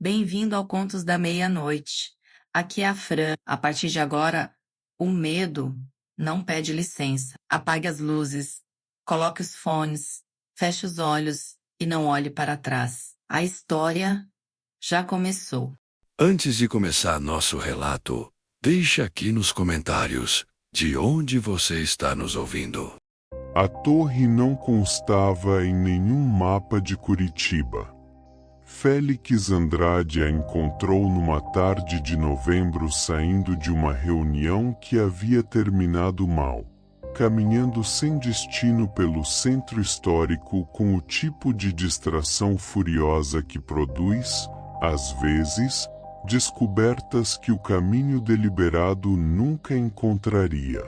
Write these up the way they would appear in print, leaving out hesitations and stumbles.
Bem-vindo ao Contos da Meia-Noite. Aqui é a Fran. A partir de agora, o medo não pede licença. Apague as luzes, coloque os fones, feche os olhos e não olhe para trás. A história já começou. Antes de começar nosso relato, deixe aqui nos comentários de onde você está nos ouvindo. A torre não constava em nenhum mapa de Curitiba. Félix Andrade a encontrou numa tarde de novembro saindo de uma reunião que havia terminado mal, caminhando sem destino pelo centro histórico com o tipo de distração furiosa que produz, às vezes, descobertas que o caminho deliberado nunca encontraria.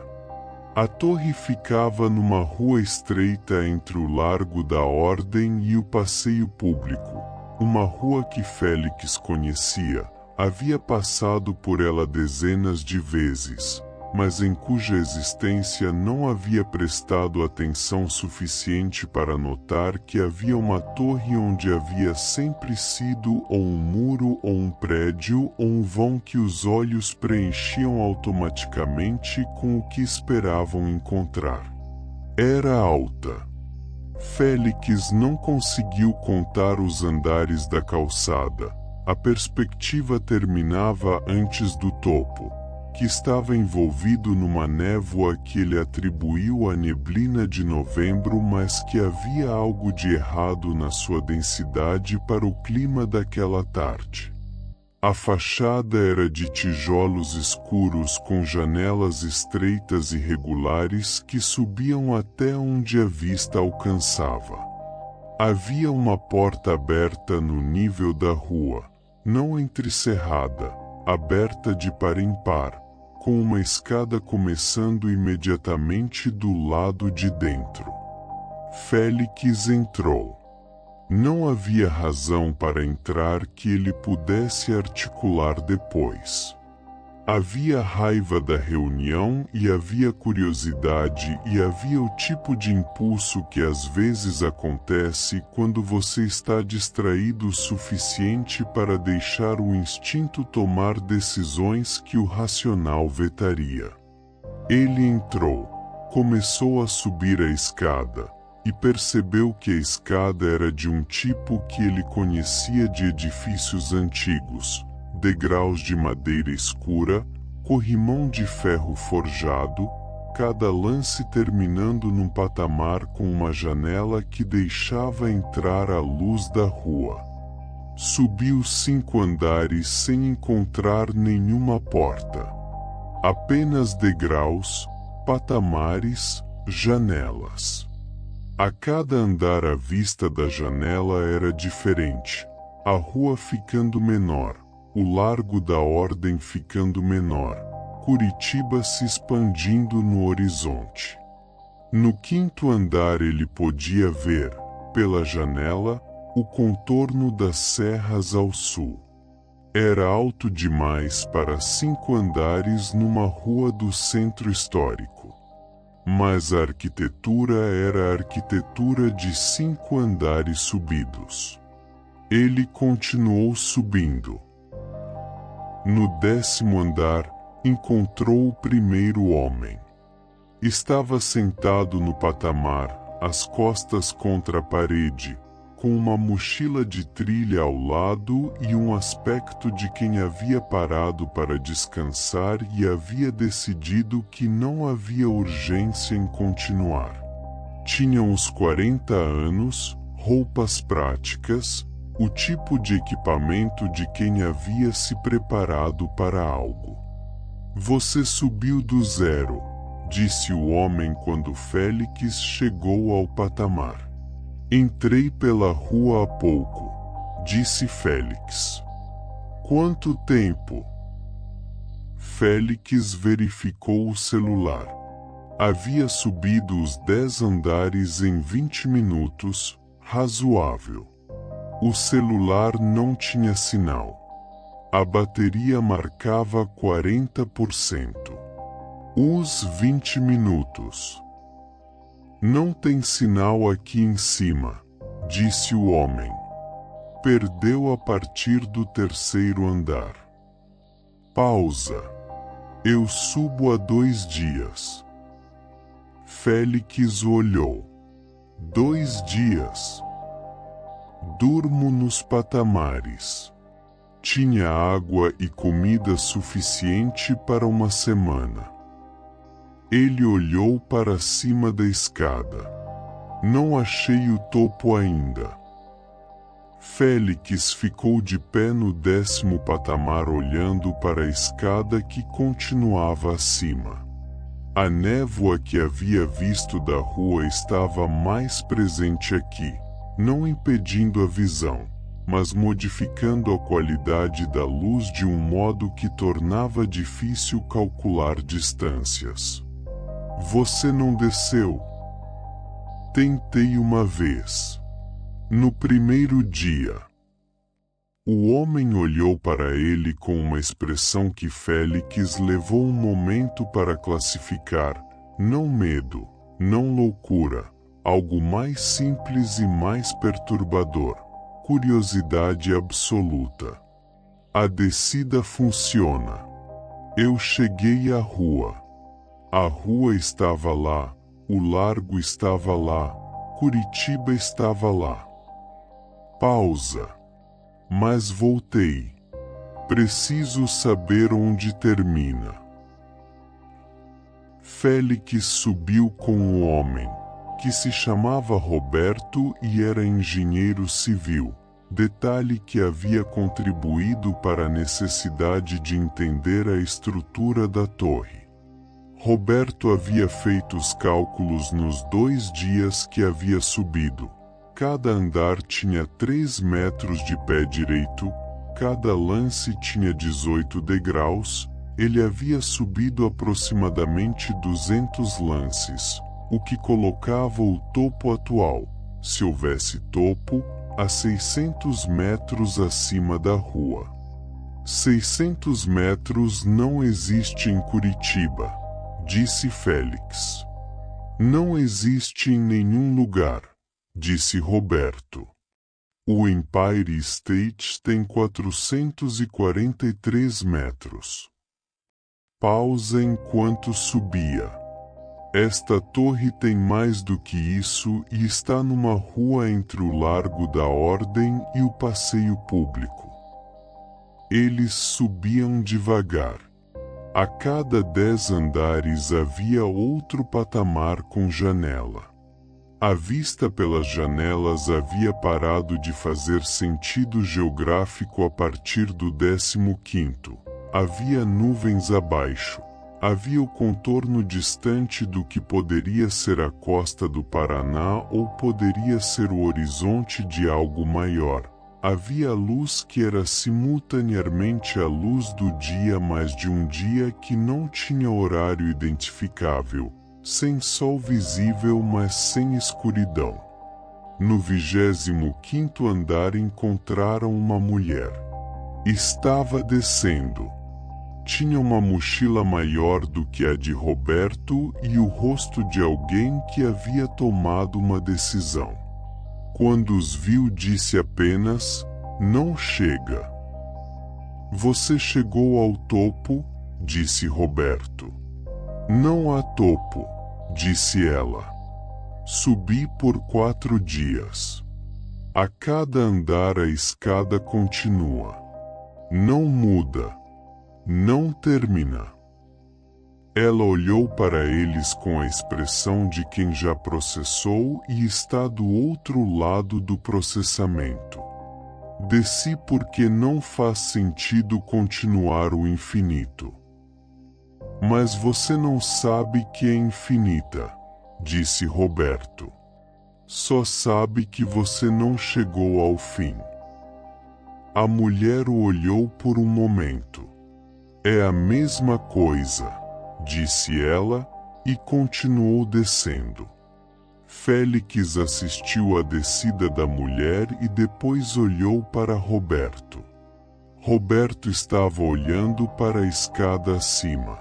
A torre ficava numa rua estreita entre o Largo da Ordem e o Passeio Público, uma rua que Félix conhecia, havia passado por ela dezenas de vezes, mas em cuja existência não havia prestado atenção suficiente para notar que havia uma torre onde havia sempre sido ou um muro ou um prédio ou um vão que os olhos preenchiam automaticamente com o que esperavam encontrar. Era alta. Félix não conseguiu contar os andares da calçada. A perspectiva terminava antes do topo, que estava envolvido numa névoa que ele atribuiu à neblina de novembro, mas que havia algo de errado na sua densidade para o clima daquela tarde. A fachada era de tijolos escuros com janelas estreitas e regulares que subiam até onde a vista alcançava. Havia uma porta aberta no nível da rua, não entrecerrada, aberta de par em par, com uma escada começando imediatamente do lado de dentro. Félix entrou. Não havia razão para entrar que ele pudesse articular depois. Havia raiva da reunião e havia curiosidade e havia o tipo de impulso que às vezes acontece quando você está distraído o suficiente para deixar o instinto tomar decisões que o racional vetaria. Ele entrou, começou a subir a escada, e percebeu que a escada era de um tipo que ele conhecia de edifícios antigos, degraus de madeira escura, corrimão de ferro forjado, cada lance terminando num patamar com uma janela que deixava entrar a luz da rua. Subiu 5 andares sem encontrar nenhuma porta. Apenas degraus, patamares, janelas. A cada andar a vista da janela era diferente, a rua ficando menor, o Largo da Ordem ficando menor, Curitiba se expandindo no horizonte. No 5º andar ele podia ver, pela janela, o contorno das serras ao sul. Era alto demais para 5 andares numa rua do centro histórico. Mas a arquitetura era a arquitetura de 5 andares subidos. Ele continuou subindo. No 10º andar, encontrou o primeiro homem. Estava sentado no patamar, as costas contra a parede, com uma mochila de trilha ao lado e um aspecto de quem havia parado para descansar e havia decidido que não havia urgência em continuar. Tinha uns 40 anos, roupas práticas, o tipo de equipamento de quem havia se preparado para algo. Você subiu do zero, disse o homem quando Félix chegou ao patamar. Entrei pela rua há pouco, disse Félix. Quanto tempo? Félix verificou o celular. Havia subido os 10 andares em 20 minutos, razoável. O celular não tinha sinal. A bateria marcava 40%. Os 20 minutos. Não tem sinal aqui em cima, disse o homem. perdeu a partir do terceiro andar. Pausa. Eu subo há 2 dias. Félix olhou. 2 dias. Durmo nos patamares. Tinha água e comida suficiente para uma semana. Ele olhou para cima da escada. Não achei o topo ainda. Félix ficou de pé no 10º patamar olhando para a escada que continuava acima. A névoa que havia visto da rua estava mais presente aqui, não impedindo a visão, mas modificando a qualidade da luz de um modo que tornava difícil calcular distâncias. Você não desceu? Tentei uma vez. No primeiro dia. O homem olhou para ele com uma expressão que Félix levou um momento para classificar: não medo, não loucura, algo mais simples e mais perturbador: curiosidade absoluta. A descida funciona. Eu cheguei à rua. A rua estava lá, o largo estava lá, Curitiba estava lá. Pausa. Mas voltei. Preciso saber onde termina. Félix subiu com o homem, que se chamava Roberto e era engenheiro civil, detalhe que havia contribuído para a necessidade de entender a estrutura da torre. Roberto havia feito os cálculos nos 2 dias que havia subido. Cada andar tinha 3 metros de pé direito, cada lance tinha 18 degraus, ele havia subido aproximadamente 200 lances, o que colocava o topo atual, se houvesse topo, a 600 metros acima da rua. 600 metros não existe em Curitiba, disse Félix. Não existe em nenhum lugar, disse Roberto. O Empire State tem 443 metros. Pausa enquanto subia. Esta torre tem mais do que isso e está numa rua entre o Largo da Ordem e o Passeio Público. Eles subiam devagar. A cada 10 andares havia outro patamar com janela. A vista pelas janelas havia parado de fazer sentido geográfico a partir do 15º. Havia nuvens abaixo. Havia o contorno distante do que poderia ser a costa do Paraná ou poderia ser o horizonte de algo maior. Havia luz que era simultaneamente a luz do dia, mas de um dia que não tinha horário identificável. Sem sol visível, mas sem escuridão. No 25º andar encontraram uma mulher. Estava descendo. Tinha uma mochila maior do que a de Roberto e o rosto de alguém que havia tomado uma decisão. Quando os viu, disse apenas: "Não chega." "Você chegou ao topo?" disse Roberto. "Não há topo", disse ela. "Subi por 4 dias. A cada andar a escada continua. Não muda. Não termina." Ela olhou para eles com a expressão de quem já processou e está do outro lado do processamento. "Desci porque não faz sentido continuar o infinito." "Mas você não sabe que é infinita", disse Roberto. "Só sabe que você não chegou ao fim." A mulher o olhou por um momento. "É a mesma coisa", disse ela, e continuou descendo. Félix assistiu à descida da mulher e depois olhou para Roberto. Roberto estava olhando para a escada acima.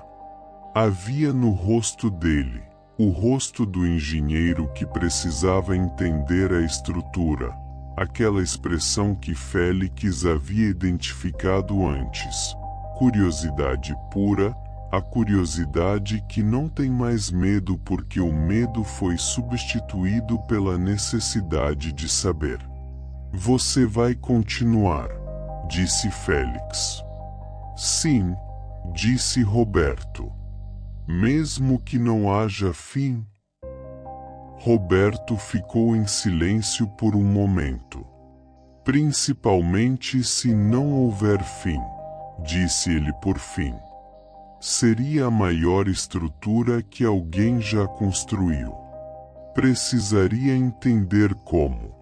Havia no rosto dele, o rosto do engenheiro que precisava entender a estrutura, aquela expressão que Félix havia identificado antes. Curiosidade pura, a curiosidade que não tem mais medo porque o medo foi substituído pela necessidade de saber. Você vai continuar, disse Félix. Sim, disse Roberto. Mesmo que não haja fim. Roberto ficou em silêncio por um momento. Principalmente se não houver fim, disse ele por fim. Seria a maior estrutura que alguém já construiu. Precisaria entender como.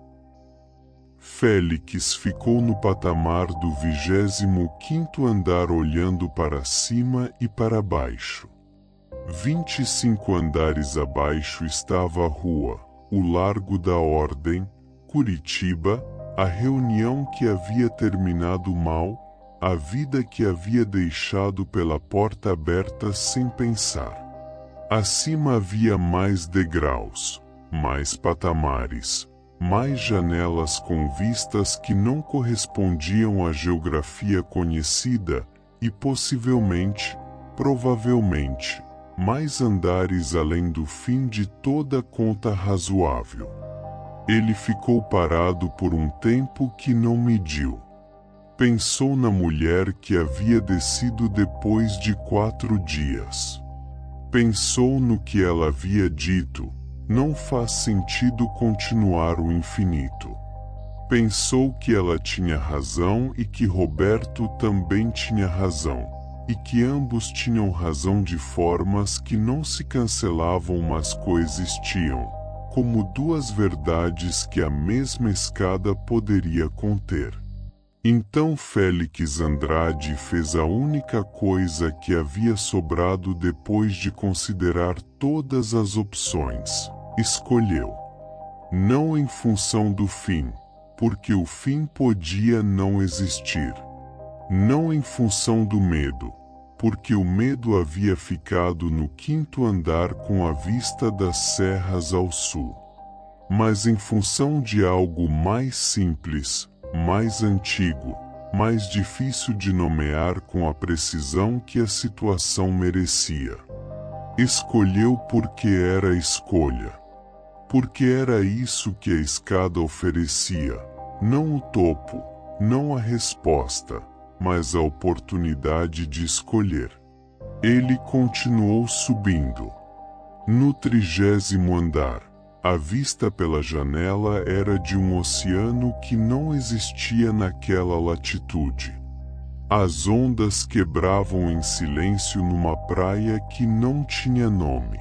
Félix ficou no patamar do 25º andar olhando para cima e para baixo. 25 andares abaixo estava a rua, o Largo da Ordem, Curitiba, a reunião que havia terminado mal, a vida que havia deixado pela porta aberta sem pensar. Acima havia mais degraus, mais patamares, mais janelas com vistas que não correspondiam à geografia conhecida e possivelmente, provavelmente, mais andares além do fim de toda conta razoável. Ele ficou parado por um tempo que não mediu. Pensou na mulher que havia descido depois de 4 dias. Pensou no que ela havia dito, não faz sentido continuar o infinito. Pensou que ela tinha razão e que Roberto também tinha razão, e que ambos tinham razão de formas que não se cancelavam mas coexistiam, como duas verdades que a mesma escada poderia conter. Então Félix Andrade fez a única coisa que havia sobrado depois de considerar todas as opções. Escolheu. Não em função do fim, porque o fim podia não existir. Não em função do medo, porque o medo havia ficado no 5º andar com a vista das serras ao sul. Mas em função de algo mais simples, mais antigo, mais difícil de nomear com a precisão que a situação merecia. Escolheu porque era escolha. Porque era isso que a escada oferecia, não o topo, não a resposta, mas a oportunidade de escolher. Ele continuou subindo. No 30º andar, a vista pela janela era de um oceano que não existia naquela latitude. As ondas quebravam em silêncio numa praia que não tinha nome.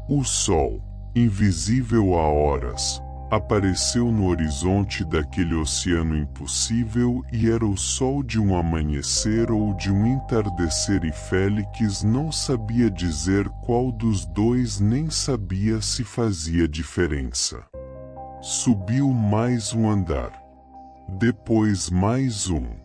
O sol, invisível há horas, apareceu no horizonte daquele oceano impossível e era o sol de um amanhecer ou de um entardecer e Félix não sabia dizer qual dos dois nem sabia se fazia diferença. Subiu mais um andar. Depois mais um.